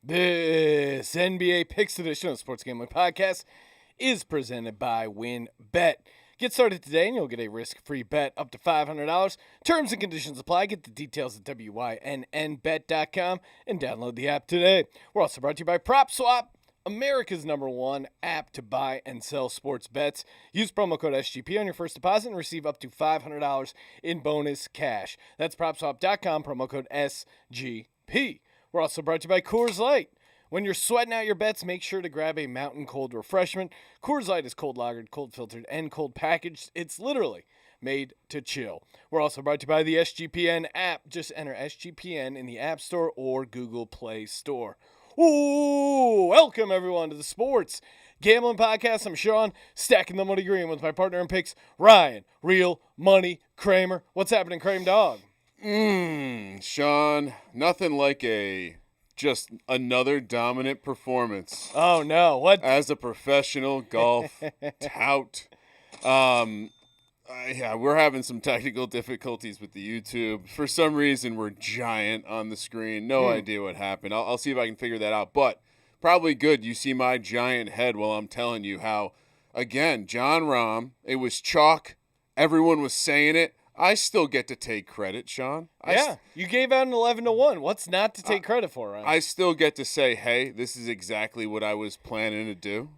This NBA Picks edition of the Sports Gambling Podcast is presented by WynnBET. Get started today and you'll get a risk-free bet up to $500. Terms and conditions apply. Get the details at wynnbet.com and download the app today. We're also brought to you by PropSwap, America's #1 app to buy and sell sports bets. Use promo code SGP on your first deposit and receive up to $500 in bonus cash. That's PropSwap.com, promo code SGP. We're also brought to you by Coors Light. When you're sweating out your bets, make sure to grab a mountain cold refreshment. Coors Light is cold lagered, cold filtered, and cold packaged. It's literally made to chill. We're also brought to you by the SGPN app. Just enter SGPN in the App Store or Google Play Store. Ooh, welcome everyone to the Sports Gambling Podcast. I'm Sean, stacking the money green with my partner in picks, Ryan, Real Money Kramer. What's happening, Kramer Dog? Sean, nothing like just another dominant performance. Oh no, what? As a professional golf tout. Yeah, we're having some technical difficulties with the YouTube. For some reason, we're giant on the screen. No idea what happened. I'll see if I can figure that out. But probably good. You see my giant head while I'm telling you how, again, John Rahm, it was chalk. Everyone was saying it. I still get to take credit, Sean. You gave out an 11-1. What's not to take credit for, Ryan? I still get to say, hey, this is exactly what I was planning to do.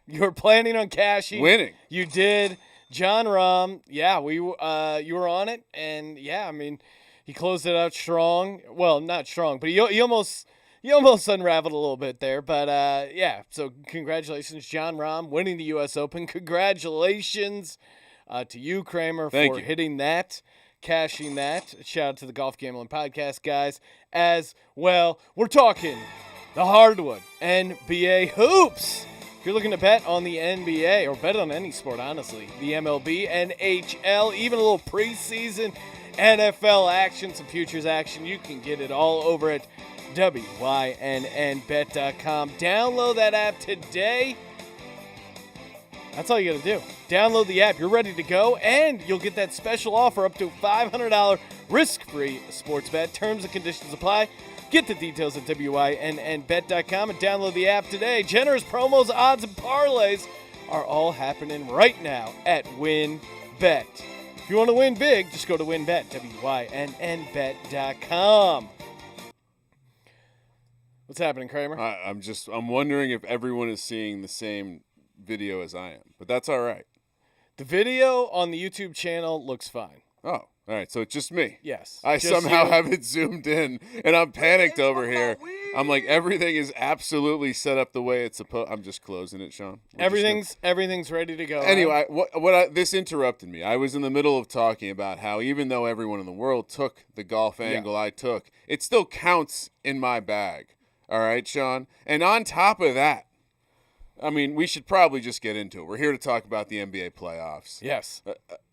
You were planning on cashing. Winning. You did. John Rahm, you were on it, and I mean, he closed it out strong. Well, not strong, but he almost unraveled a little bit there. But so congratulations, John Rahm, winning the U.S. Open. Congratulations to you, Kramer, for hitting that, cashing that. Shout out to the Golf Gambling Podcast guys as well. We're talking the hardwood NBA hoops. If you're looking to bet on the NBA, or bet on any sport, honestly, the MLB, NHL, even a little preseason NFL action, some futures action, you can get it all over at wynnbet.com. Download that app today. That's all you got to do. Download the app. You're ready to go, and you'll get that special offer up to $500 risk-free sports bet. Terms and conditions apply. Get the details at wynnbet.com and download the app today. Generous promos, odds, and parlays are all happening right now at WynnBET. If you want to win big, just go to WynnBET, wynnbet.com. What's happening, Kramer? I'm wondering if everyone is seeing the same video as I am, but that's all right. The video on the YouTube channel looks fine. Oh. All right, so it's just me. Yes. I somehow have it zoomed in, and I'm panicked over here. I'm like, everything is absolutely set up the way it's supposed. I'm just closing it, Sean. Everything's ready to go. Anyway, this interrupted me. I was in the middle of talking about how even though everyone in the world took the golf angle I took, it still counts in my bag. All right, Sean? And on top of that, I mean, we should probably just get into it. We're here to talk about the NBA playoffs. Yes.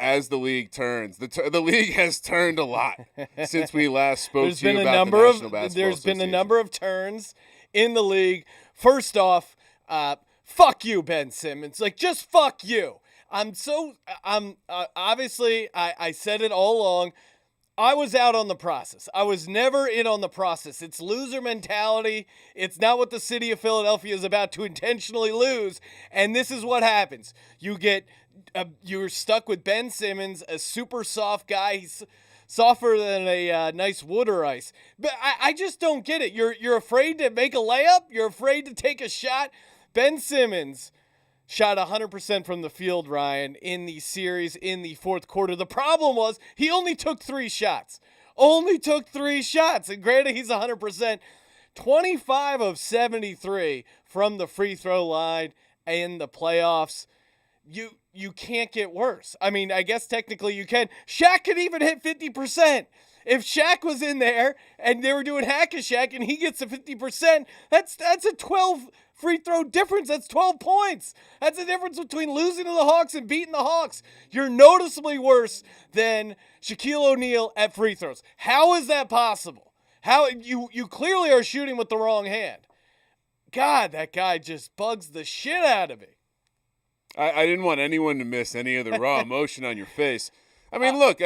As the league turns. The league has turned a lot since we last spoke to you about the National Basketball Association. There's been a number of turns in the league. First off, fuck you, Ben Simmons. Like, just fuck you. Obviously, I said it all along. I was out on the process. I was never in on the process. It's loser mentality. It's not what the city of Philadelphia is about to intentionally lose. And this is what happens. You're stuck with Ben Simmons, a super soft guy. He's softer than a nice wood or ice. But I just don't get it. You're afraid to make a layup. You're afraid to take a shot. Ben Simmons shot 100% from the field, Ryan, in the series in the fourth quarter. The problem was he only took 3 shots. And granted, he's 100%. 25 of 73 from the free throw line in the playoffs. You can't get worse. I mean, I guess technically you can. Shaq could even hit 50%. If Shaq was in there and they were doing Hack-a-Shaq and he gets a 50%, that's a 12 free throw difference. That's 12 points. That's the difference between losing to the Hawks and beating the Hawks. You're noticeably worse than Shaquille O'Neal at free throws. How is that possible? How you clearly are shooting with the wrong hand. God, that guy just bugs the shit out of me. I didn't want anyone to miss any of the raw emotion on your face. I mean, look,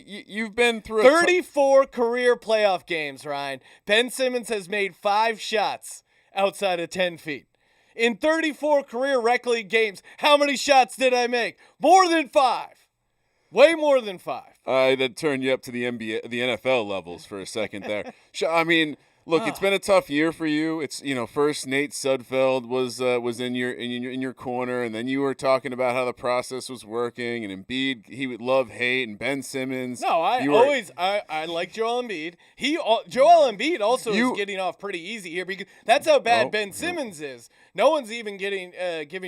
you've been through 34 career playoff games, Ryan. Ben Simmons has made 5 shots outside of 10 feet. In 34 career rec league games, how many shots did I make? More than 5. Way more than 5. That turned you up to the NBA, the NFL levels for a second there. I mean, look, it's been a tough year for you. It's first Nate Sudfeld was in your corner, and then you were talking about how the process was working, and Embiid he would love hate, and Ben Simmons. No, I like Joel Embiid. Joel Embiid also is getting off pretty easy here because that's how bad Ben Simmons is. No one's even giving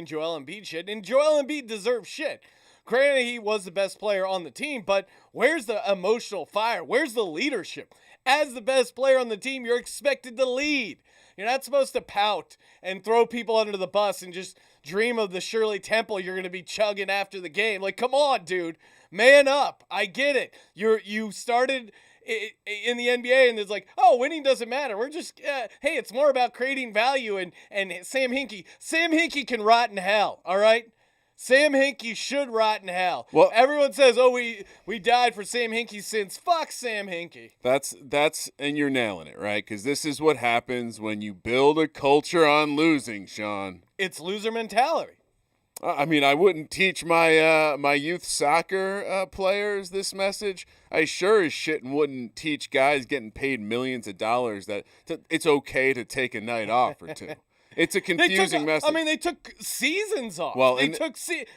Joel Embiid shit, and Joel Embiid deserves shit. Granted, he was the best player on the team, but where's the emotional fire? Where's the leadership? As the best player on the team, you're expected to lead. You're not supposed to pout and throw people under the bus and just dream of the Shirley Temple you're going to be chugging after the game. Like, come on, dude. Man up. I get it. You started in the NBA and it's like, oh, winning doesn't matter. We're just, hey, it's more about creating value. And Sam Hinkie can rot in hell, all right? Sam Hinkie should rot in hell. Well, everyone says, "Oh, we died for Sam Hinkie's sins." Fuck Sam Hinkie. That's and you're nailing it, right? Because this is what happens when you build a culture on losing, Sean. It's loser mentality. I mean, I wouldn't teach my my youth soccer players this message. I sure as shit wouldn't teach guys getting paid millions of dollars that it's okay to take a night off or two. It's a confusing message. I mean, they took seasons off. Well,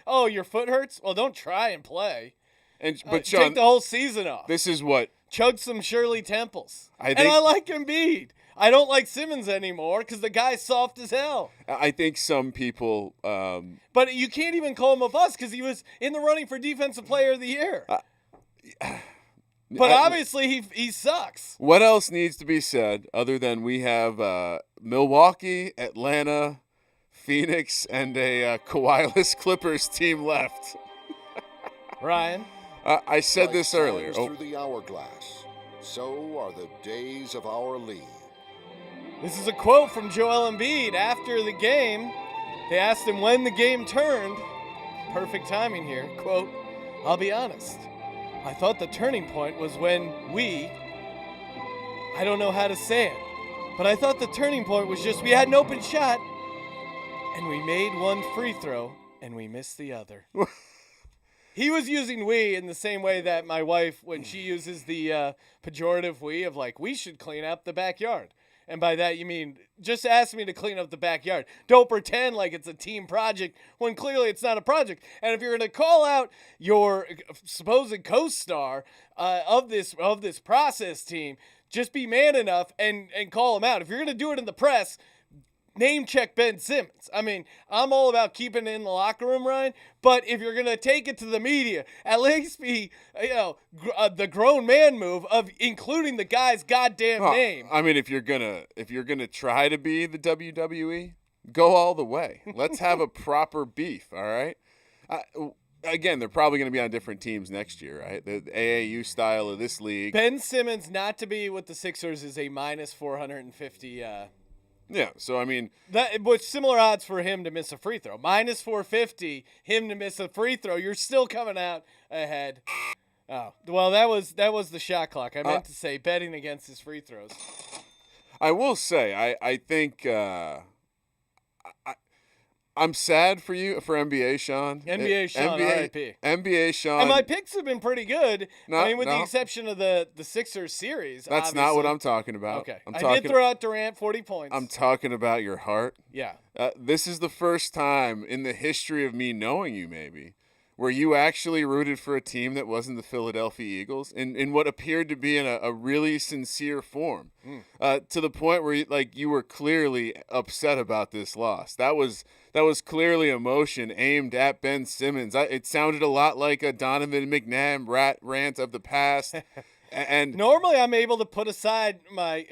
oh, your foot hurts? Well, don't try and play. But Sean, take the whole season off. This is what chug some Shirley Temples. I like Embiid. I don't like Simmons anymore because the guy's soft as hell. I think some people. But you can't even call him a bust because he was in the running for Defensive Player of the Year. But obviously he sucks. What else needs to be said other than we have Milwaukee, Atlanta, Phoenix, and a Kawhi-less Clippers team left? Ryan? I said this earlier. Through the hourglass, so are the days of our league. This is a quote from Joel Embiid after the game. They asked him when the game turned. Perfect timing here. Quote, "I'll be honest. I thought the turning point was when I don't know how to say it, but I thought the turning point was just we had an open shot, and we made one free throw, and we missed the other." He was using "we" in the same way that my wife, when she uses the pejorative "we" of like, we should clean up the backyard. And by that, you mean just ask me to clean up the backyard. Don't pretend like it's a team project when clearly it's not a project. And if you're going to call out your supposed co-star of this process team, just be man enough and call him out. If you're going to do it in the press, name check Ben Simmons. I mean, I'm all about keeping it in the locker room, Ryan. But if you're going to take it to the media, at least be, the grown man move of including the guy's goddamn name. I mean, if you're gonna try to be the WWE, go all the way. Let's have a proper beef, all right? Again, they're probably going to be on different teams next year, right? The AAU style of this league. Ben Simmons not to be with the Sixers is a minus 450. Yeah, so I mean, which similar odds for him to miss a free throw. Minus 450, him to miss a free throw. You're still coming out ahead. Oh, well, that was the shot clock. I meant to say betting against his free throws. I will say, I think I'm sad for you for NBA Sean. NBA Sean, RIP. NBA Sean. And my picks have been pretty good. With the exception of the Sixers series. That's obviously. not what I'm talking about. Okay. I did throw out Durant 40 points. I'm talking about your heart. Yeah. This is the first time in the history of me knowing you, maybe, where you actually rooted for a team that wasn't the Philadelphia Eagles in what appeared to be in a really sincere form, to the point where you were clearly upset about this loss. That was clearly emotion aimed at Ben Simmons. It sounded a lot like a Donovan McNabb rant of the past. And normally I'm able to put aside my,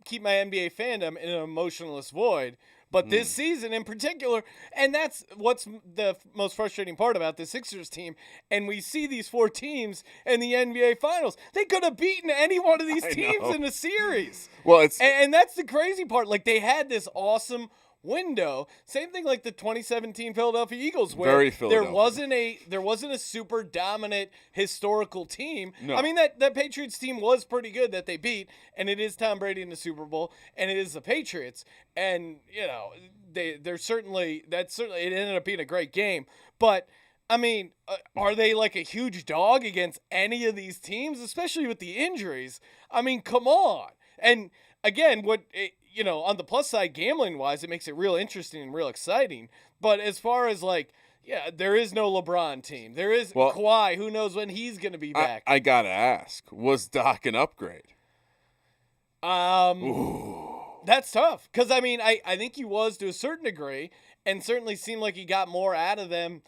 keep my NBA fandom in an emotionless void. But this season in particular, and that's what's the most frustrating part about the Sixers team, and we see these 4 teams in the NBA Finals. They could have beaten any one of these teams in the series. Well, and that's the crazy part. Like, they had this awesome window. Same thing like the 2017 Philadelphia Eagles, where Very there Philadelphia. wasn't a super dominant historical team. No. I mean that Patriots team was pretty good that they beat, and it is Tom Brady in the Super Bowl, and it is the Patriots, and they're certainly it ended up being a great game, but. I mean, are they like a huge dog against any of these teams, especially with the injuries? I mean, come on. And again, on the plus side, gambling wise, it makes it real interesting and real exciting. But as far as there is no LeBron team. There is Kawhi. Who knows when he's going to be back? I got to ask, was Doc an upgrade? That's tough. Because, I mean, I think he was to a certain degree and certainly seemed like he got more out of them.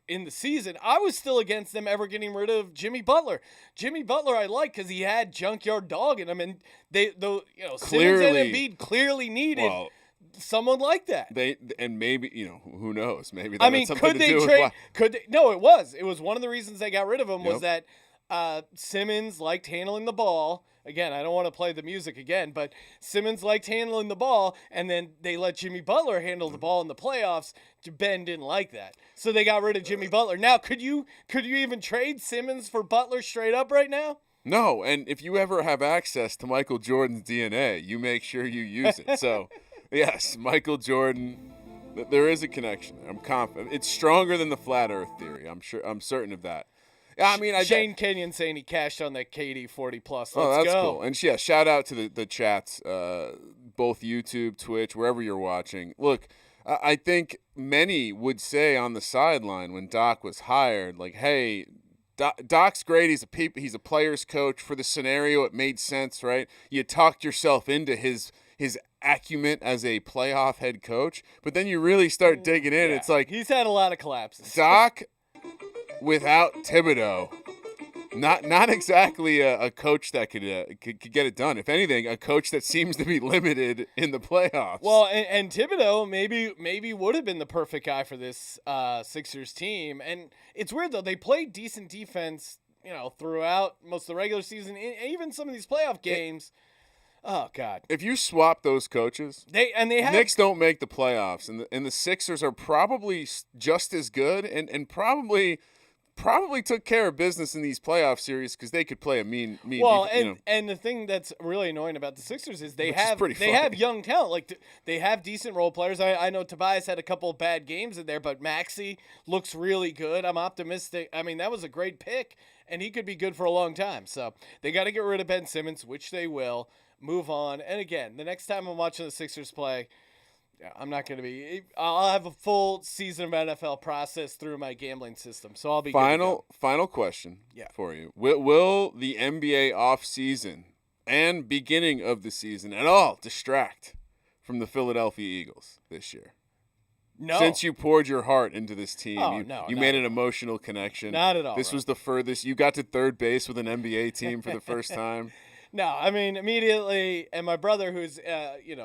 In the season, I was still against them ever getting rid of Jimmy Butler. Jimmy Butler I like because he had junkyard dog in him, and Simmons and Embiid clearly needed someone like that. Maybe who knows? Maybe that had something could to they do trade? with No, it was one of the reasons they got rid of him was that Simmons liked handling the ball. Again, I don't want to play the music again, but Simmons liked handling the ball, and then they let Jimmy Butler handle the ball in the playoffs. Ben didn't like that, so they got rid of Jimmy Butler. Now, could you even trade Simmons for Butler straight up right now? No, and if you ever have access to Michael Jordan's DNA, you make sure you use it. So, yes, Michael Jordan, there is a connection there. I'm confident. It's stronger than the flat Earth theory. I'm certain of that. I mean, Shane Kenyon saying he cashed on that KD 40+. Let's go. That's go. Cool. And shout out to the chats, both YouTube, Twitch, wherever you're watching. Look, I think many would say on the sideline when Doc was hired, like, hey, Doc's great. He's a player's coach. For the scenario, it made sense, right? You talked yourself into his acumen as a playoff head coach, but then you really start digging in. It's like he's had a lot of collapses. Doc. Without Thibodeau, not exactly a coach that could get it done. If anything, a coach that seems to be limited in the playoffs. Well, and Thibodeau maybe would have been the perfect guy for this Sixers team. And it's weird though; they played decent defense, throughout most of the regular season, and even some of these playoff games. Oh God! If you swap those coaches, Knicks don't make the playoffs, and the Sixers are probably just as good, and probably took care of business in these playoff series because they could play a mean. Well, and the thing that's really annoying about the Sixers is they have young talent. Like they have decent role players. I know Tobias had a couple of bad games in there, but Maxey looks really good. I'm optimistic. I mean, that was a great pick, and he could be good for a long time. So they got to get rid of Ben Simmons, which they will. Move on. And again, the next time I'm watching the Sixers play, I'm not going to be. I'll have a full season of NFL process through my gambling system, so I'll be final question for you. Will the NBA offseason and beginning of the season at all distract from the Philadelphia Eagles this year? No. Since you poured your heart into this team, you made an emotional connection. Not at all. This was the furthest. You got to third base with an NBA team for the first time. No, I mean, immediately, and my brother, who's,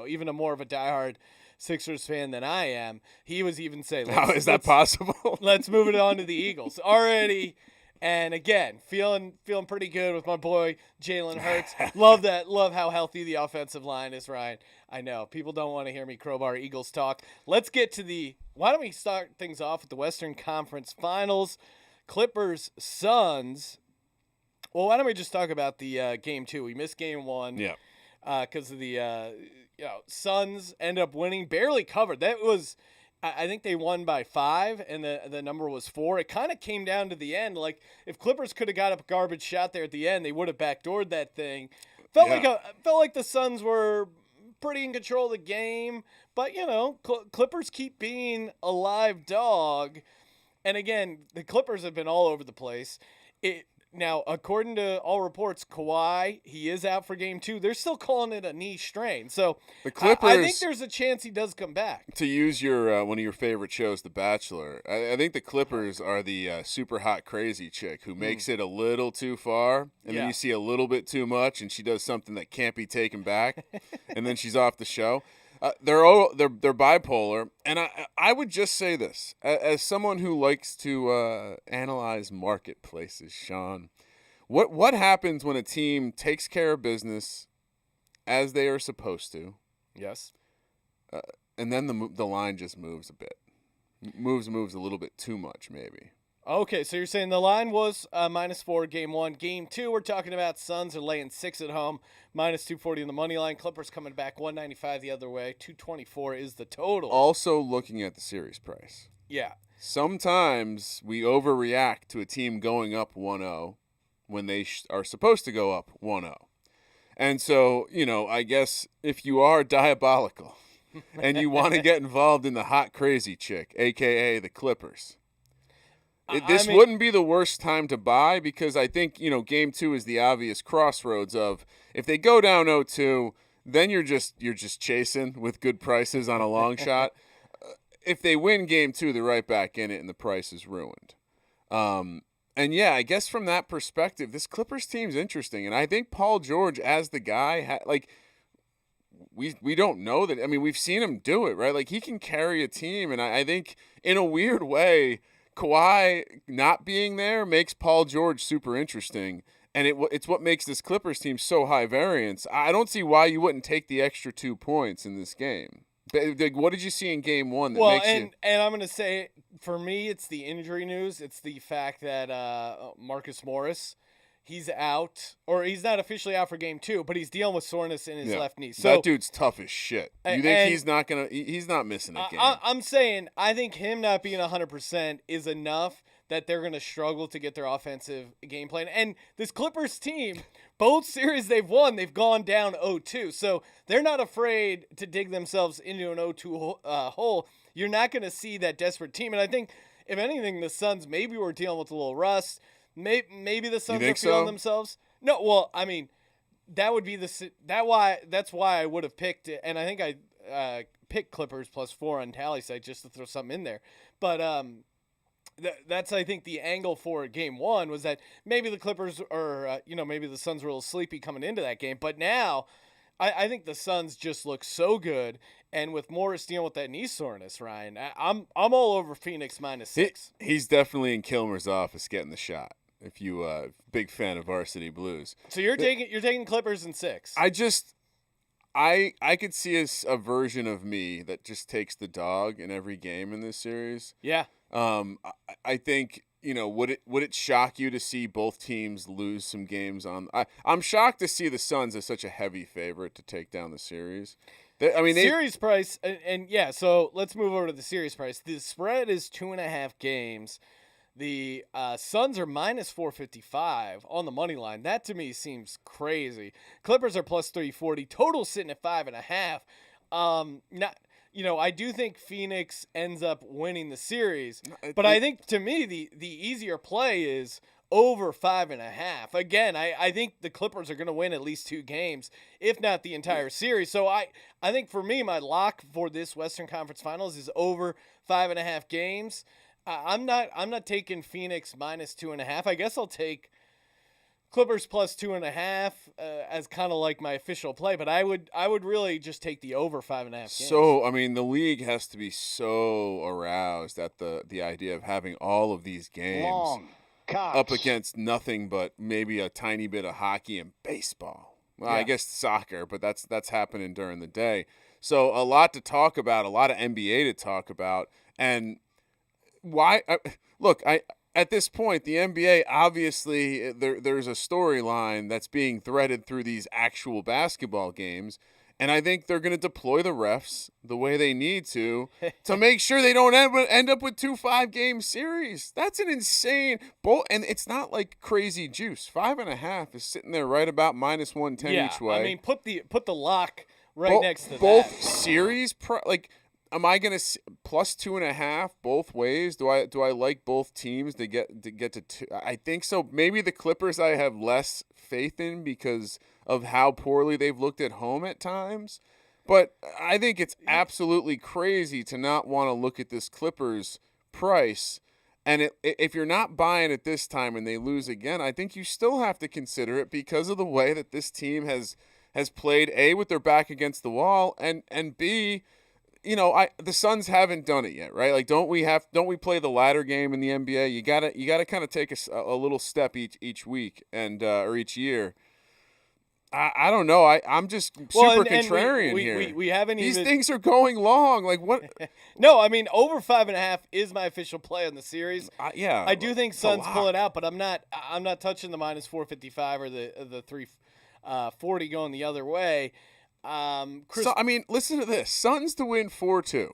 even a more of a diehard Sixers fan than I am, he was even saying, how is that possible? Let's move it on to the Eagles already. And again, feeling pretty good with my boy Jalen Hurts. Love how healthy the offensive line is, Ryan. I know people don't want to hear me crowbar Eagles talk. Let's get to why don't we start things off with the Western Conference Finals? Clippers, Suns. Well, why don't we just talk about the game 2? We missed game 1. Yeah. Because of the Suns end up winning, barely covered. That was, I think they won by 5, and the number was 4. It kind of came down to the end. Like if Clippers could have got a garbage shot there at the end, they would have backdoored that thing. Felt like the Suns were pretty in control of the game, but Clippers keep being a live dog. And again, the Clippers have been all over the place. Now, according to all reports, Kawhi, he is out for game 2. They're still calling it a knee strain. So the Clippers, I think there's a chance he does come back. To use your one of your favorite shows, The Bachelor, I think the Clippers are the super hot crazy chick who makes it a little too far, and then you see a little bit too much, and she does something that can't be taken back, and then she's off the show. They're bipolar, and I would just say this as someone who likes to analyze marketplaces, Sean. What happens when a team takes care of business as they are supposed to? Yes. and then the line just moves a bit. Moves a little bit too much, maybe. Okay, so you're saying the line was -4 game 1. Game 2, we're talking about Suns are laying 6 at home, -240 in the money line. Clippers coming back 195 the other way. 224 is the total. Also looking at the series price. Yeah. Sometimes we overreact to a team going up 1-0 when they are supposed to go up 1-0. And so, I guess if you are diabolical and you want to get involved in the hot crazy chick, a.k.a. the Clippers, this wouldn't be the worst time to buy, because I think, game 2 is the obvious crossroads of if they go down 0-2, then you're just chasing with good prices on a long shot. If they win game 2, they're right back in it and the price is ruined. And yeah, I guess from that perspective, this Clippers team's interesting. And I think Paul George as the guy, we don't know that. I mean, we've seen him do it, right? Like, he can carry a team. And I think in a weird way, Kawhi not being there makes Paul George super interesting. And it's what makes this Clippers team so high variance. I don't see why you wouldn't take the extra 2 points in this game. What did you see in game 1 that makes you... and I'm going to say, for me, it's the injury news. It's the fact that Marcus Morris, he's out, or he's not officially out for game 2, but he's dealing with soreness in his left knee. So that dude's tough as shit. You think he's not missing a game? I'm saying, I think him not being 100% is enough that they're going to struggle to get their offensive game plan. And this Clippers team, both series they've won, they've gone down 0-2. So they're not afraid to dig themselves into an 0-2 hole. You're not going to see that desperate team. And I think, if anything, the Suns maybe were dealing with a little rust. Maybe the Suns are feeling themselves. No, well, I mean, that would be that's why I would have picked it. And I think I picked Clippers +4 on Tally site just to throw something in there. But that's, I think, the angle for game 1 was that maybe the Clippers or maybe the Suns were a little sleepy coming into that game. But now I think the Suns just look so good. And with Morris dealing with that knee soreness, Ryan, I'm all over Phoenix -6. He's definitely in Kilmer's office getting the shot. If you big fan of Varsity Blues, so you're taking Clippers in 6. I could see a version of me that just takes the dog in every game in this series. Yeah. I think, would it shock you to see both teams lose some games on? I'm shocked to see the Suns as such a heavy favorite to take down the series. Series price, and yeah, so let's move over to the series price. The spread is 2.5 games. The Suns are -455 on the money line. That to me seems crazy. Clippers are +340. Total sitting at 5.5. I do think Phoenix ends up winning the series, but I think to me the easier play is over 5.5. Again, I think the Clippers are going to win at least 2 games, if not the entire series. So I think for me, my lock for this Western Conference Finals is over 5.5 games. I'm not taking Phoenix -2.5. I guess I'll take Clippers +2.5 as kind of like my official play, but I would really just take the over 5.5 games. So, I mean, the league has to be so aroused at the idea of having all of these games up against nothing but maybe a tiny bit of hockey and baseball. Well, yeah. I guess soccer, but that's happening during the day. So a lot to talk about, a lot of NBA to talk about, and why? At this point, the NBA, obviously, there's a storyline that's being threaded through these actual basketball games, and I think they're going to deploy the refs the way they need to make sure they don't end up with 2 5-game series. That's an insane and it's not like crazy juice. 5.5 is sitting there right about -110 each way. I mean, put the lock right next to that. Both series, am I going to +2.5 both ways? Do I like both teams to get to 2? I think so. Maybe the Clippers I have less faith in because of how poorly they've looked at home at times. But I think it's absolutely crazy to not want to look at this Clippers price. And if you're not buying it this time and they lose again, I think you still have to consider it because of the way that this team has played, A, with their back against the wall, and B, the Suns haven't done it yet, right? Like, don't we play the ladder game in the NBA? You gotta kind of take a little step each week and or each year. I don't know. I'm just Well, super and contrarian we, here. We haven't These even. things are going long. Like what? No, I mean over 5.5 is my official play on the series. Yeah, I do think it's a Suns lot. pull it out, but I'm not touching the minus 455 or the 340 going the other way. Chris, So, I mean, listen to this: Suns to win 4-2,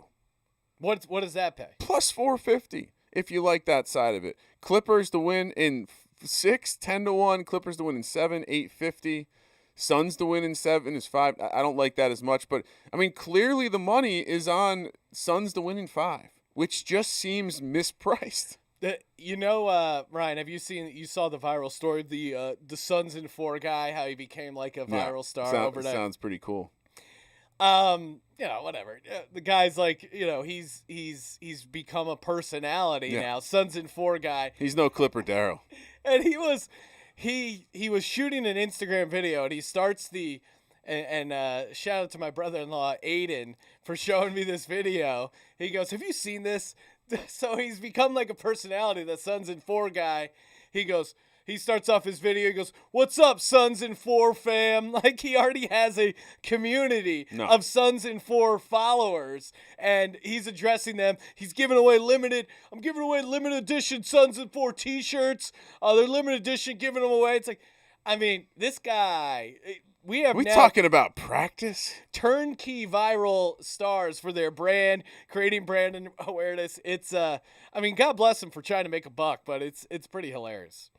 what does that pay? plus 450. If you like that side of it, Clippers to win in 6, 10-1. Clippers to win in 7, 850. Suns to win in 7 is 5. I don't like that as much, but I mean, clearly the money is on Suns to win in 5, which just seems mispriced. Ryan, have you saw the viral story, the Suns in 4 guy, how he became like a viral star overnight? Sounds pretty cool. Whatever. The guy's like, he's become a personality now. Suns in 4 guy. He's no Clipper Darrow. And he was shooting an Instagram video, and he starts and shout out to my brother-in-law Aiden for showing me this video. He goes, "Have you seen this?" So he's become like a personality, the Suns in 4 guy. He starts off his video. He goes, "What's up, Suns in 4 fam?" Like he already has a community of Suns in 4 followers, and he's addressing them. He's giving away I'm giving away limited edition Suns in 4 T-shirts. They're limited edition, giving them away. It's like, I mean, this guy. We Are we talking about practice? Turnkey viral stars for their brand, creating brand awareness. It's God bless him for trying to make a buck, but it's pretty hilarious.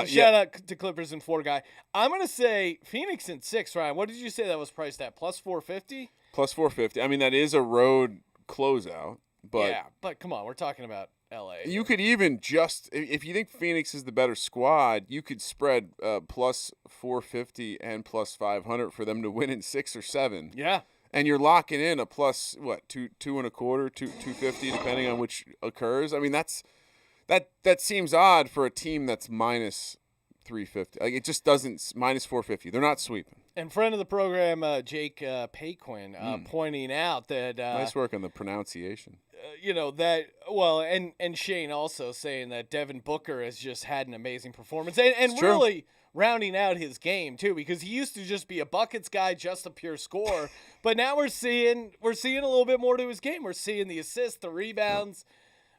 Shout out to Clippers and 4 guy. I'm gonna say Phoenix in 6, Ryan. What did you say that was priced at? Plus 450? Plus 450. I mean, that is a road closeout, but yeah, but come on, we're talking about LA. You could even if you think Phoenix is the better squad, you could spread plus 450 and plus 500 for them to win in 6 or 7. Yeah. And you're locking in a plus two and a quarter, 250, depending on which occurs. I mean, that seems odd for a team that's minus 350. Like it just doesn't minus 450. They're not sweeping. And friend of the program, Jake Paquin, pointing out that nice work on the pronunciation. And Shane also saying that Devin Booker has just had an amazing performance and really rounding out his game too, because he used to just be a buckets guy, just a pure scorer, but now we're seeing a little bit more to his game. We're seeing the assists, the rebounds.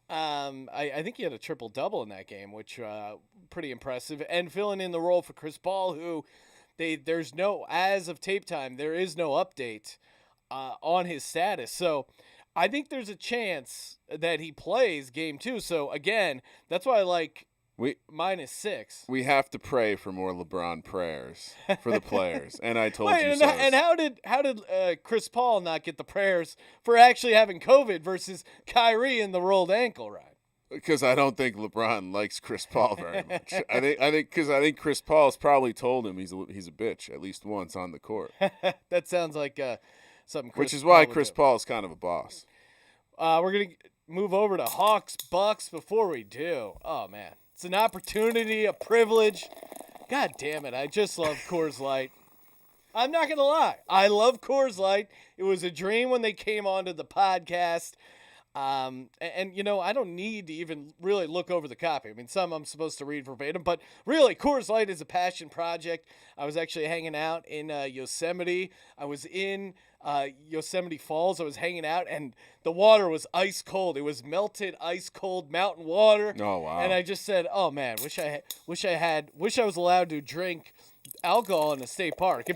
I think he had a triple-double in that game, which pretty impressive, and filling in the role for Chris Paul, who as of tape time, there is no update on his status. So I think there's a chance that he plays game 2. So again, that's why I like minus 6. We have to pray for more LeBron prayers for the players, and I told you so. And how did Chris Paul not get the prayers for actually having COVID versus Kyrie and the rolled ankle, right? Because I don't think LeBron likes Chris Paul very much. I think Chris Paul's probably told him he's a bitch at least once on the court. That sounds like something. Which is why Chris Paul's kind of a boss. We're gonna move over to Hawks Bucks. Before we do, oh man. It's an opportunity, a privilege. God damn it, I just love Coors Light. I'm not going to lie. I love Coors Light. It was a dream when they came onto the podcast. I don't need to even really look over the copy. I mean, some I'm supposed to read verbatim, but really, Coors Light is a passion project. I was actually hanging out in Yosemite. I was in Yosemite Falls. I was hanging out, and the water was ice cold. It was melted, ice cold mountain water. Oh wow! And I just said, "Oh man, wish I was allowed to drink alcohol in a state park.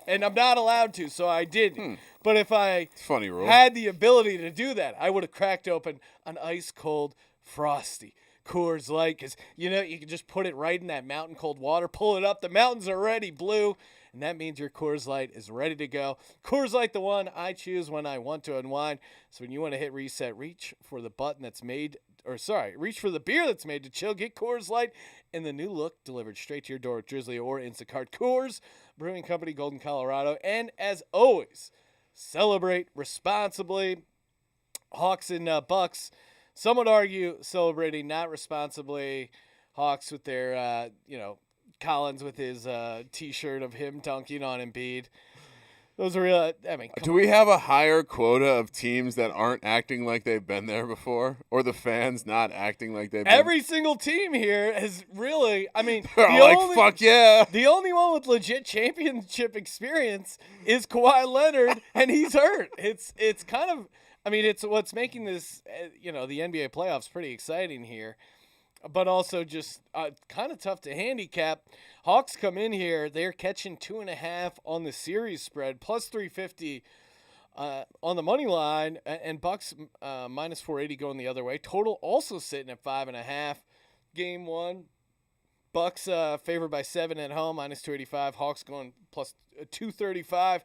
And I'm not allowed to, so I didn't. But if I funny rule. had the ability to do that, I would have cracked open an ice cold frosty Coors Light, because you can just put it right in that mountain cold water, pull it up. The mountains are already blue. And that means your Coors Light is ready to go. Coors Light, the one I choose when I want to unwind. So when you want to hit reset, reach for the beer that's made to chill. Get Coors Light in the new look, delivered straight to your door at Drizzly or Instacart. Coors Brewing Company, Golden, Colorado. And as always, celebrate responsibly. Hawks and Bucks. Some would argue celebrating not responsibly. Hawks with their, Collins with his T-shirt of him dunking on Embiid. Those are real. I mean, Do we have a higher quota of teams that aren't acting like they've been there before, or the fans not acting like they've been? every single team here has really. I mean, They're all like, fuck yeah. The only one with legit championship experience is Kawhi Leonard, and he's hurt. It's kind of. I mean, it's what's making this, the NBA playoffs pretty exciting here, but also just kind of tough to handicap. Hawks come in here, they're catching 2.5 on the series spread, plus 350 on the money line, and Bucks minus 480 going the other way. Total also sitting at 5.5. Game one, Bucks favored by 7 at home, minus 285. Hawks going plus 235.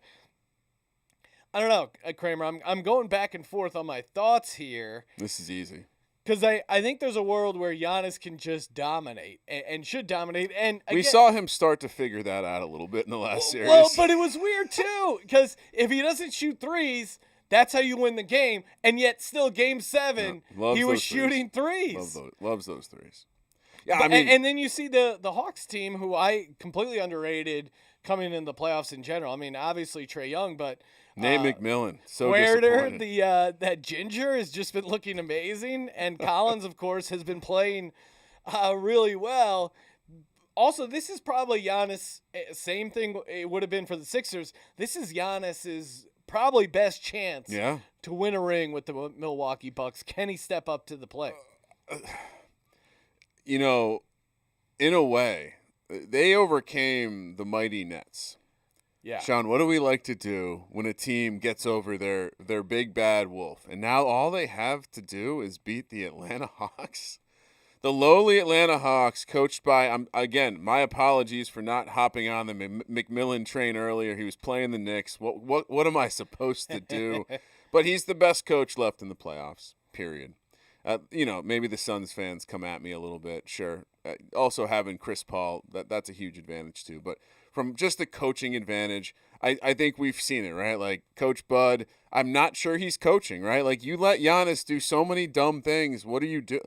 I don't know, Kramer. I'm going back and forth on my thoughts here. This is easy. Because I think there's a world where Giannis can just dominate and should dominate. And again, we saw him start to figure that out a little bit in the last series. Well, but it was weird too, because if he doesn't shoot threes, that's how you win the game. And yet still Game 7, he was shooting threes. Loves those threes. Yeah, I mean, and then you see the Hawks team, who I completely underrated coming in the playoffs in general. I mean, obviously Trae Young, but Nate McMillan, so Werder, disappointed. that ginger has just been looking amazing, and Collins, of course, has been playing really well. Also, this is probably Giannis. Same thing it would have been for the Sixers. This is Giannis's probably best chance to win a ring with the Milwaukee Bucks. Can he step up to the plate? In a way, they overcame the mighty Nets. Yeah. Sean, what do we like to do when a team gets over their big bad wolf? And now all they have to do is beat the Atlanta Hawks. The lowly Atlanta Hawks, coached by, again, my apologies for not hopping on the McMillan train earlier. He was playing the Knicks. What am I supposed to do? But he's the best coach left in the playoffs, period. Maybe the Suns fans come at me a little bit, sure. Also having Chris Paul, that's a huge advantage too. But from just the coaching advantage, I think we've seen it, right? Like Coach Bud, I'm not sure he's coaching, right? Like you let Giannis do so many dumb things. What do you do?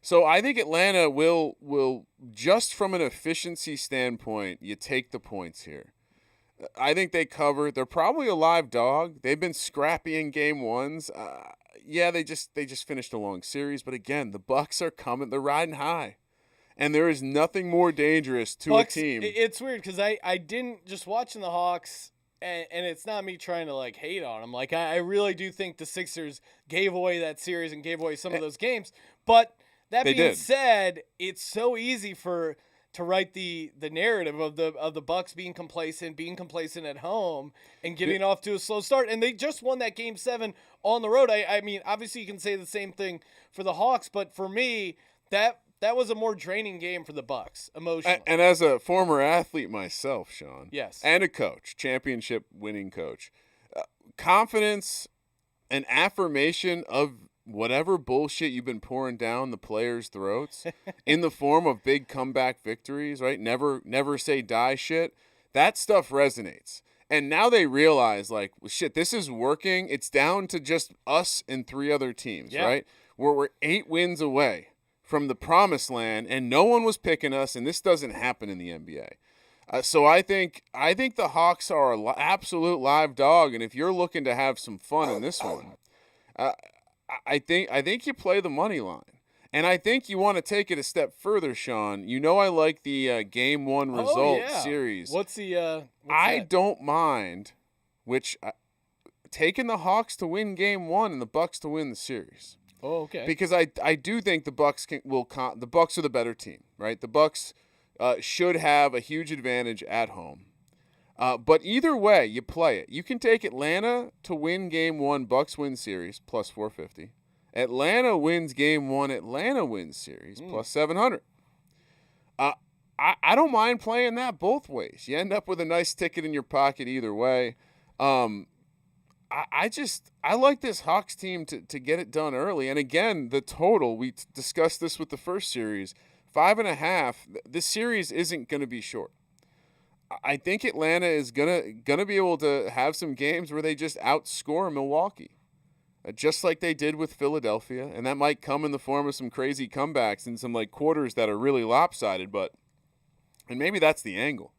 So I think Atlanta will just from an efficiency standpoint, you take the points here. I think they cover. They're probably a live dog. They've been scrappy in game ones. They just finished a long series, but again, the Bucks are coming. They're riding high. And there is nothing more dangerous to Bucks, a team. It's weird because I didn't just watching the Hawks, and it's not me trying to like hate on them. Like I really do think the Sixers gave away that series and gave away some of those games. But that being said, it's so easy to write the narrative of the Bucks being complacent at home and getting off to a slow start. And they just won that Game 7 on the road. I mean, obviously you can say the same thing for the Hawks, but for me, that was a more draining game for the Bucks emotionally. And as a former athlete myself, Sean, yes, and a coach, championship winning coach, confidence and affirmation of whatever bullshit you've been pouring down the players' throats in the form of big comeback victories, right? Never say die shit. That stuff resonates. And now they realize, like, well, shit, this is working. It's down to just us and 3 other teams, right? We're 8 wins away from the promised land, and no one was picking us, and this doesn't happen in the NBA. So I think the Hawks are an absolute live dog, and if you're looking to have some fun in this one, I think you play the money line. And I think you want to take it a step further, Sean. I like the Game 1 result series. What's the I don't mind taking the Hawks to win Game 1 and the Bucks to win the series. Oh, okay. Because I do think the Bucks the Bucks are the better team, right? The Bucks should have a huge advantage at home. But either way, you play it. You can take Atlanta to win Game 1, Bucks win series, plus 450. Atlanta wins Game 1, Atlanta wins series, plus 700. I don't mind playing that both ways. You end up with a nice ticket in your pocket either way. I like this Hawks team to get it done early. And again, the total, we discussed this with the first series, 5.5. This series isn't going to be short. I think Atlanta is gonna be able to have some games where they just outscore Milwaukee, just like they did with Philadelphia, and that might come in the form of some crazy comebacks and some like quarters that are really lopsided. And maybe that's the angle,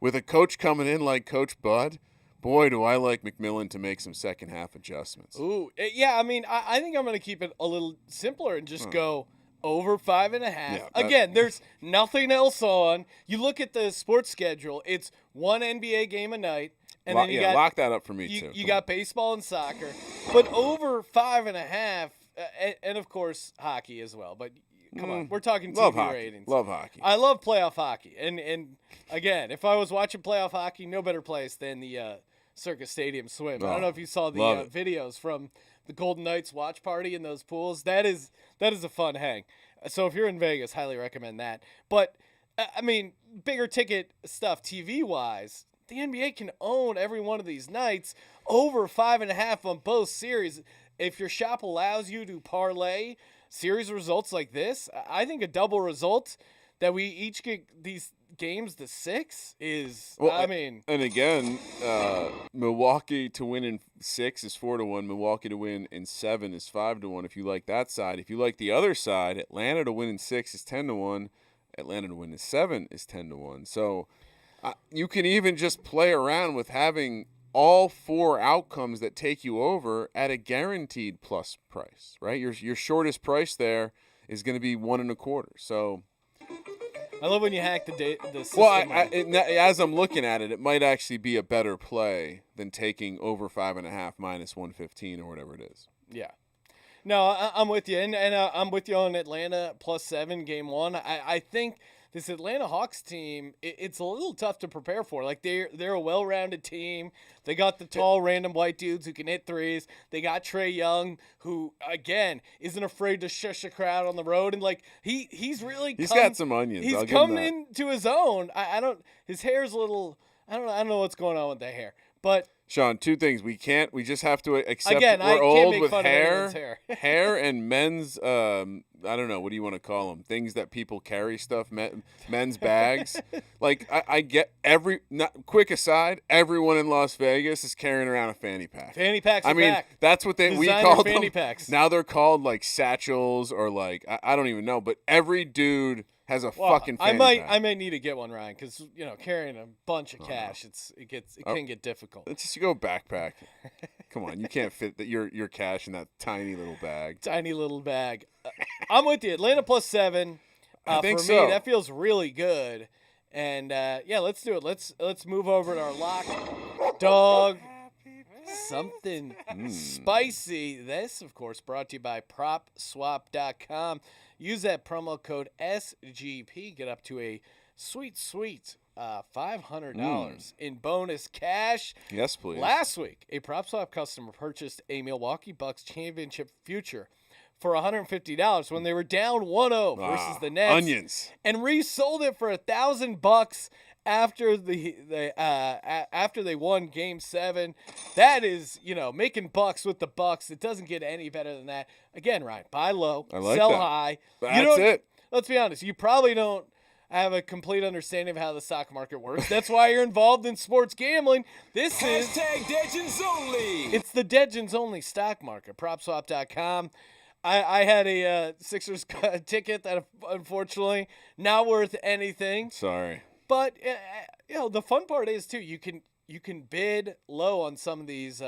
with a coach coming in like Coach Bud, Boy, do I like McMillan to make some second half adjustments. Ooh, yeah. I mean, I think I'm going to keep it a little simpler and just go over 5.5. Yeah, Again, there's nothing else on. You look at the sports schedule; it's one NBA game a night, and then you got lock that up for me too. You got baseball and soccer, but over 5.5, and of course hockey as well. But come on, we're talking love TV hockey. ratings. Love hockey. I love playoff hockey, and again, if I was watching playoff hockey, no better place than the Circus Stadium swim. I don't know if you saw the videos from the Golden Knights watch party in those pools. That is a fun hang. So if you're in Vegas, highly recommend that. But I mean, bigger ticket stuff TV wise, the NBA can own every one of these nights over 5.5 on both series. If your shop allows you to parlay series results like this, I think a double result that we each get these games to 6 is, and again, Milwaukee to win in 6 is 4-1. Milwaukee to win in 7 is 5-1. If you like that side, if you like the other side, Atlanta to win in 6 is 10-1. Atlanta to win in 7 is 10-1. So you can even just play around with having all 4 outcomes that take you over at a guaranteed plus price, right? Your shortest price there is going to be 1.25. So. I love when you hack the system. Well, as I'm looking at it, it might actually be a better play than taking over 5.5 minus 115 or whatever it is. Yeah. No, I'm with you, and I'm with you on Atlanta +7 game 1. I think this Atlanta Hawks team, it's a little tough to prepare for. Like they're a well-rounded team. They got the tall random white dudes who can hit threes. They got Trae Young, who again isn't afraid to shush a crowd on the road, and like he's got some onions. He's come into his own. His hair's a little. I don't know what's going on with the hair, but. Sean, 2 things. We just have to accept again, we're old with hair. hair and men's, I don't know, what do you want to call them? Things that people carry stuff, men's bags. Like, I get quick aside, everyone in Las Vegas is carrying around a fanny pack. Fanny packs are back. That's what we Designer called fanny them. Packs. Now they're called, like, satchels or, like, I don't even know. But every dude has a fucking fanny pack. I might need to get one, Ryan, because carrying a bunch of cash, it can get difficult. Let's just go backpack. Come on, you can't fit your cash in that tiny little bag. Tiny little bag. I'm with you. Atlanta +7. I think for so. me, that feels really good. And let's do it. Let's move over to our lock dog. Something spicy. This, of course, brought to you by PropSwap.com. Use that promo code SGP. Get up to a sweet $500 in bonus cash. Yes, please. Last week, a PropSwap customer purchased a Milwaukee Bucks championship future for $150 when they were down 1-0 versus the Nets. Onions. And resold it for $1,000 after after they won Game 7. That is, making bucks with the Bucks. It doesn't get any better than that. Again, Ryan, buy low, sell high. That's it. Let's be honest. You probably don't have a complete understanding of how the stock market works. That's why you're involved in sports gambling. This is Degens Only. It's the Degens Only stock market. PropSwap.com. I had a Sixers ticket that unfortunately not worth anything. Sorry. But the fun part is too, you can bid low on some of these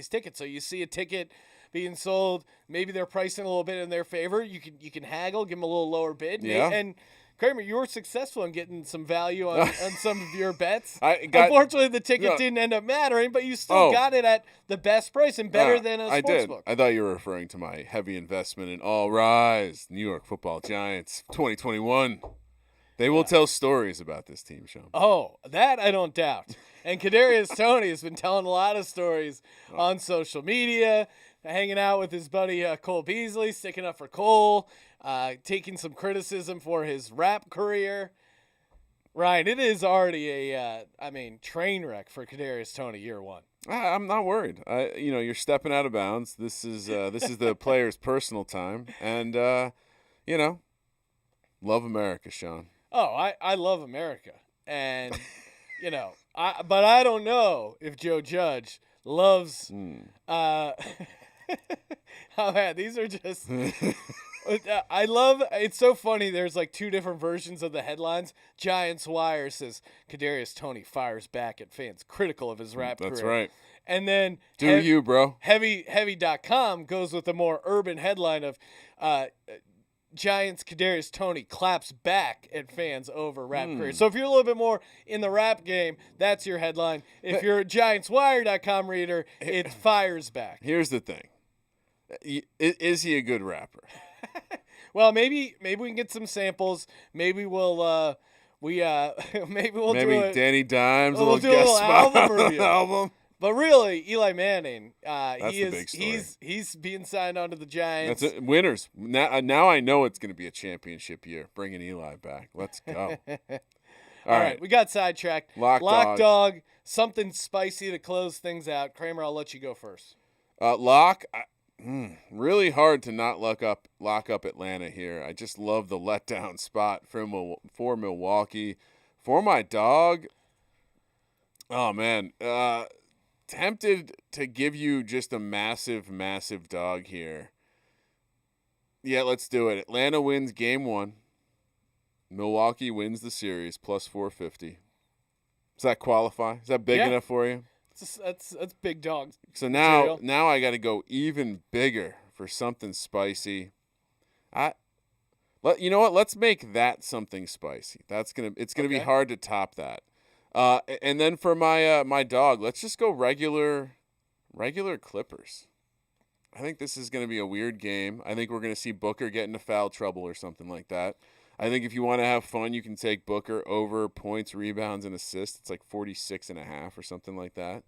tickets. So you see a ticket being sold, maybe they're pricing a little bit in their favor. You can haggle, give them a little lower bid. Yeah. And Kramer, you were successful in getting some value on some of your bets. Unfortunately, the ticket didn't end up mattering, but you still got it at the best price and better than a sportsbook. I thought you were referring to my heavy investment in All Rise, New York Football Giants, 2021. They will tell stories about this team, Sean. Oh, that I don't doubt. And Kadarius Toney has been telling a lot of stories on social media, hanging out with his buddy Cole Beasley, sticking up for Cole, taking some criticism for his rap career. Ryan, it is already a train wreck for Kadarius Toney year 1. I'm not worried. You're stepping out of bounds. This is the player's personal time, and love America, Sean. Oh, I love America, and but I don't know if Joe Judge loves. Oh man, these are just I love it's so funny. There's like two different versions of the headlines. Giants Wire says Kadarius Toney fires back at fans critical of his rap That's career. right. And then You, bro. Heavy.com goes with a more urban headline of Giants Kadarius Toney claps back at fans over rap career. So if you're a little bit more in the rap game, that's your headline. If you're a GiantsWire.com reader, it fires back. Here's the thing. Is he a good rapper? Well, maybe we can get some samples. Maybe we'll maybe do it. Danny Dimes We'll will do a guest little spot album on the review. album. But really, Eli Manning, the big story. he's being signed onto the Giants. That's it. Winners. Now I know it's going to be a championship year. Bringing Eli back. Let's go. All right, we got sidetracked. Lock dog, something spicy to close things out. Kramer, I'll let you go first. Lock. Really hard to not lock up Atlanta here. I just love the letdown spot for Milwaukee. For my dog, oh man, tempted to give you just a massive dog here. Yeah, let's do it. Atlanta wins game 1. Milwaukee wins the series plus 450. Does that qualify? Is that big enough for you? That's big dog. So now I got to go even bigger for something spicy. You know what? Let's make that something spicy. It's gonna be hard to top that. And then for my dog, let's just go regular Clippers. I think this is gonna be a weird game. I think we're gonna see Booker get into foul trouble or something like that. I think if you want to have fun, you can take Booker over points, rebounds, and assists. It's like 46.5 or something like that.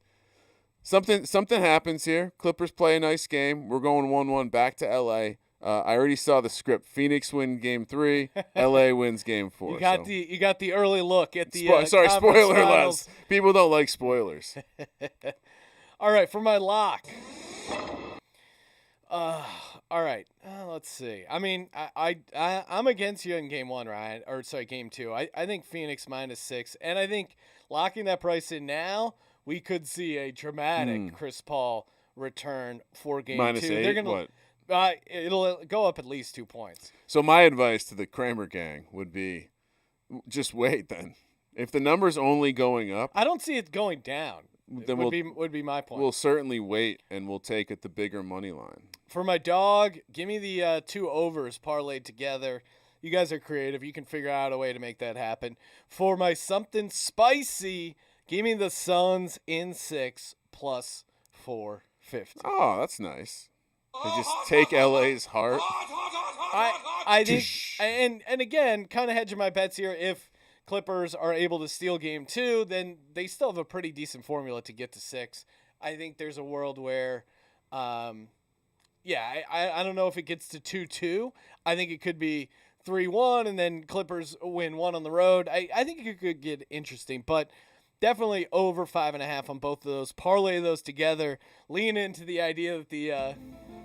Something happens here. Clippers play a nice game. We're going 1-1 back to L.A. I already saw the script. Phoenix win game 3. L.A. wins game 4. You got the early look at the sorry, conference spoiler finals. less. People don't like spoilers. All right, for my lock. All right. Let's see. I mean, I'm against you in game 1, Ryan. Or sorry, game 2. I think Phoenix -6, and I think locking that price in now, we could see a dramatic Chris Paul return for game 2. -8. They're gonna, what? It'll go up at least 2 points. So my advice to the Kramer gang would be, just wait. Then, if the number's only going up, I don't see it going down. Then would be my point. We'll certainly wait, and we'll take it the bigger money line. For my dog, give me the 2 overs parlayed together. You guys are creative. You can figure out a way to make that happen. For my something spicy, give me the Suns in 6 plus 450. Oh, that's nice. They just take LA's heart. I think, and again, kind of hedging my bets here. If Clippers are able to steal game 2, then they still have a pretty decent formula to get to 6. I think there's a world where, I don't know if it gets to 2-2. I think it could be 3-1 and then Clippers win 1 on the road. I think it could get interesting, but definitely over 5.5 on both of those. Parlay those together. Lean into the idea that the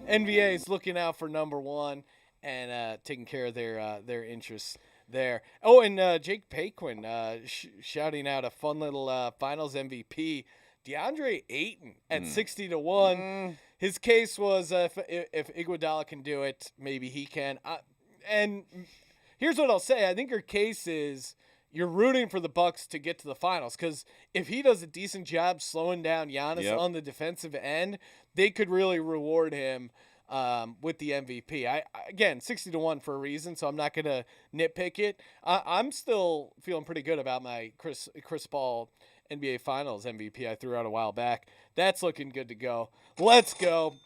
NBA is looking out for number 1 and taking care of their interests there. Oh, and Jake Paquin shouting out a fun little Finals MVP, DeAndre Ayton at 60-1. His case was if Iguodala can do it, maybe he can. And here's what I'll say: I think your case is you're rooting for the Bucks to get to the finals because if he does a decent job slowing down Giannis on the defensive end, they could really reward him with the MVP. Again, 60-1 for a reason, so I'm not going to nitpick it. I'm still feeling pretty good about my Chris Paul NBA Finals MVP I threw out a while back. That's looking good to go. Let's go.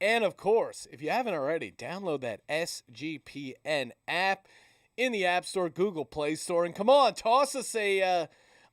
And, of course, if you haven't already, download that SGPN app in the App Store, Google Play Store, and come on, toss us a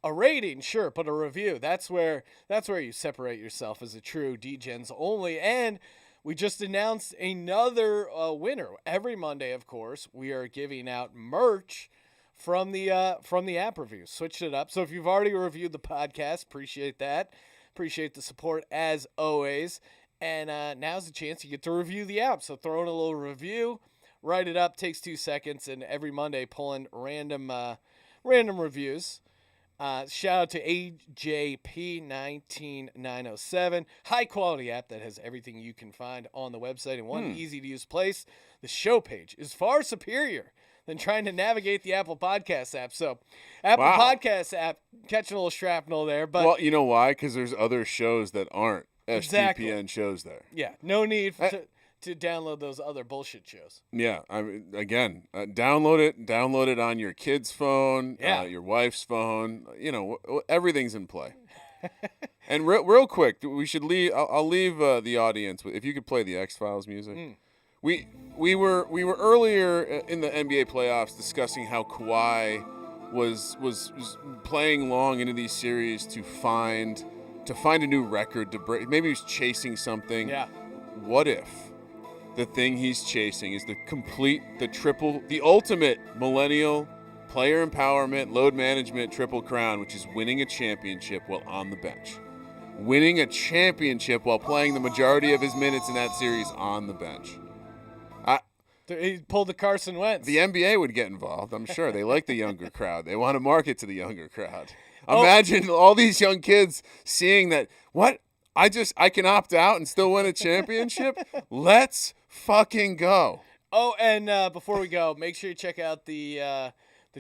rating, sure, but a review. That's where you separate yourself as a true D-Gens only. And we just announced another winner. Every Monday, of course, we are giving out merch from the app review. Switched it up. So if you've already reviewed the podcast, appreciate that. Appreciate the support as always. And now's the chance you get to review the app. So throw in a little review, write it up, takes 2 seconds, and every Monday pulling random reviews. Shout out to AJP19907. High quality app that has everything you can find on the website in one easy to use place. The show page is far superior than trying to navigate the Apple Podcasts app. So, Apple Podcasts app, catching a little shrapnel there. But well, you know why? Because there's other shows that aren't Exactly. SGPN shows there. Yeah, no need to download those other bullshit shows. Yeah, I mean, again, download it on your kid's phone, your wife's phone. You know, everything's in play. And real quick, we should leave. I'll leave the audience with, if you could play the X-Files music. We were earlier in the NBA playoffs discussing how Kawhi was playing long into these series to find a new record to break. Maybe he was chasing something. Yeah. What if the thing he's chasing is the ultimate millennial player empowerment, load management triple crown, which is winning a championship while on the bench. Winning a championship while playing the majority of his minutes in that series on the bench. He pulled the Carson Wentz. The NBA would get involved, I'm sure. They like the younger crowd. They want to market to the younger crowd. Imagine all these young kids seeing that, what? I can opt out and still win a championship? Let's fucking go. Oh, and before we go, make sure you check out the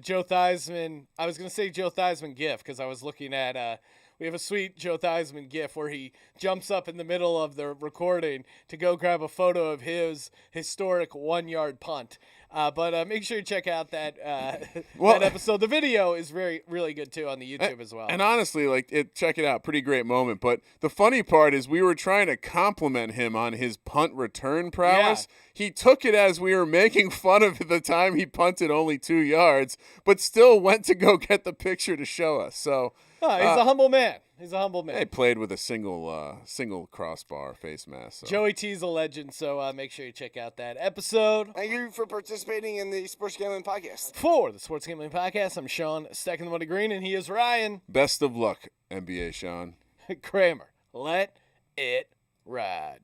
Joe Theismann. I was going to say Joe Theismann GIF because I was looking at we have a sweet Joe Theismann GIF where he jumps up in the middle of the recording to go grab a photo of his historic 1-yard punt. But make sure you check out that that episode. The video is really good too on the YouTube as well. And honestly, check it out, pretty great moment. But the funny part is we were trying to compliment him on his punt return prowess. Yeah. He took it as we were making fun of the time he punted only 2 yards, but still went to go get the picture to show us. So he's a humble man. He's a humble man. They played with a single crossbar face mask. So. Joey T's a legend, so make sure you check out that episode. Thank you for participating in the Sports Gambling Podcast. For the Sports Gambling Podcast, I'm Sean, stacking the money green, and he is Ryan. Best of luck, NBA Sean. Kramer, let it ride.